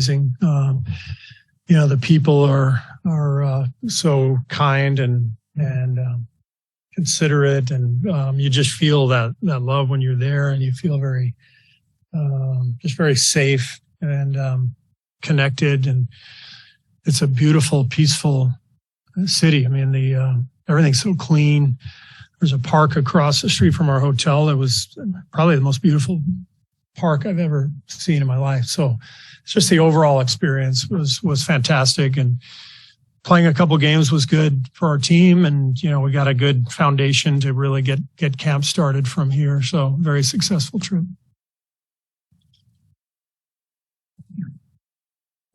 amazing. The people are so kind and considerate, and you just feel that love when you're there, and you feel very safe and connected. And it's a beautiful, peaceful city. I mean, everything's so clean. There's a park across the street from our hotel. It was probably the most beautiful park I've ever seen in my life. So it's just the overall experience was fantastic, and playing a couple games was good for our team. And, we got a good foundation to really get camp started from here. So very successful trip.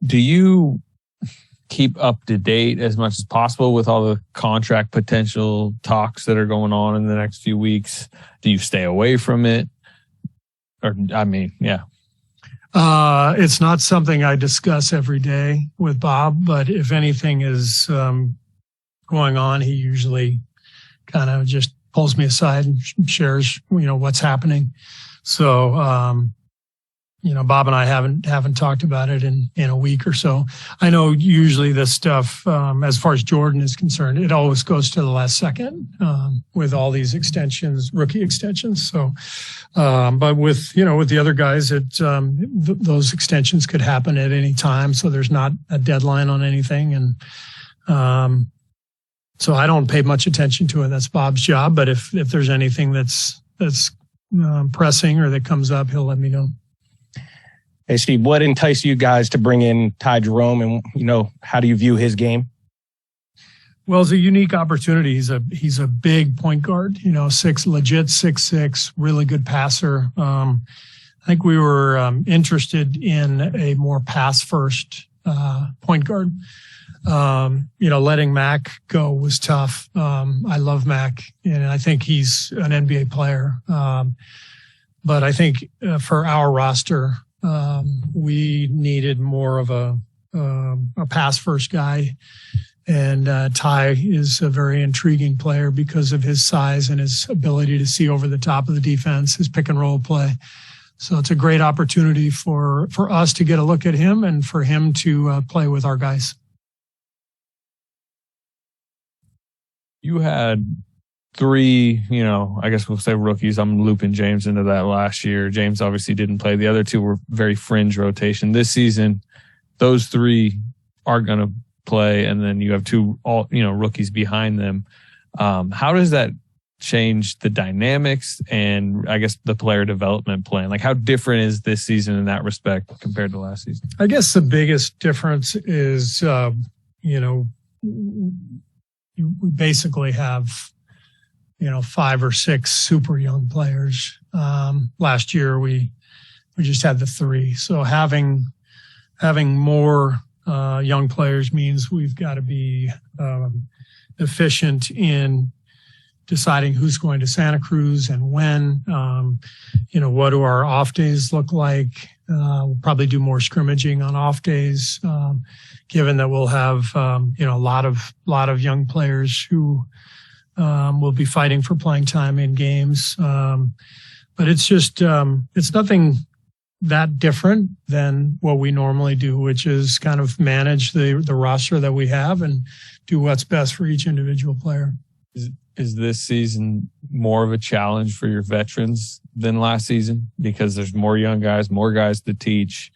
Do you keep up to date as much as possible with all the contract potential talks that are going on in the next few weeks? Do you stay away from it? Yeah. It's not something I discuss every day with Bob, but if anything is going on, he usually kind of just pulls me aside and shares, what's happening. So, Bob and I haven't talked about it in a week or so. I know usually this stuff, as far as Jordan is concerned, it always goes to the last second with all these extensions, rookie extensions. So, but with the other guys, those extensions could happen at any time. So there's not a deadline on anything. And so I don't pay much attention to it. That's Bob's job. But if there's anything that's pressing or that comes up, he'll let me know. Hey, Steve, what enticed you guys to bring in Ty Jerome, and, how do you view his game? Well, it's a unique opportunity. He's a big point guard, legit 6'6", really good passer. I think we were interested in a more pass-first point guard. Letting Mac go was tough. I love Mac, and I think he's an NBA player. But I think for our roster, we needed more of a pass first guy. And Ty is a very intriguing player because of his size and his ability to see over the top of the defense, his pick and roll play. So it's a great opportunity for us to get a look at him and for him to play with our guys. You had three, I guess we'll say rookies. I'm looping James into that last year. James obviously didn't play. The other two were very fringe rotation. This season, those three are going to play, and then you have two rookies behind them. How does that change the dynamics and I guess the player development plan? Like, how different is this season in that respect compared to last season? I guess the biggest difference is, we basically have 5 or 6 super young players. Last year we just had the 3. So having more young players means we've got to be efficient in deciding who's going to Santa Cruz and when. What do our off days look like? We'll probably do more scrimmaging on off days, given that we'll have a lot of young players who will be fighting for playing time in games. But it's just it's nothing that different than what we normally do, which is kind of manage the roster that we have and do what's best for each individual player. Is this season more of a challenge for your veterans than last season because there's more young guys, more guys to teach,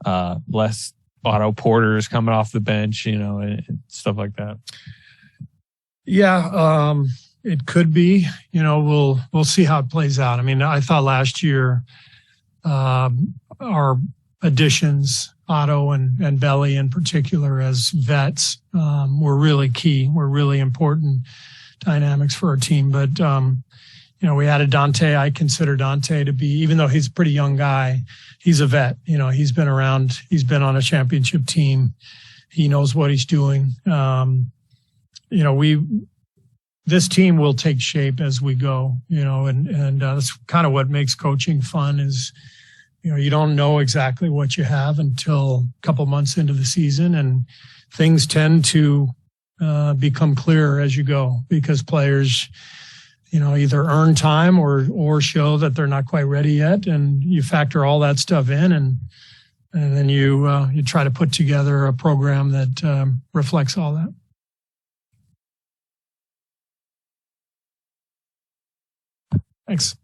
less Otto Porters coming off the bench, and stuff like that? Yeah, it could be. We'll see how it plays out. I mean, I thought last year our additions, Otto and Belly in particular as vets, were really key. Were really important dynamics for our team. But we added Dante. I consider Dante to be, even though he's a pretty young guy, he's a vet. He's been around. He's been on a championship team. He knows what he's doing. This team will take shape as we go, and that's kind of what makes coaching fun is, you don't know exactly what you have until a couple months into the season, and things tend to become clearer as you go because players, either earn time or show that they're not quite ready yet. And you factor all that stuff in, and And then you try to put together a program that reflects all that. Thanks.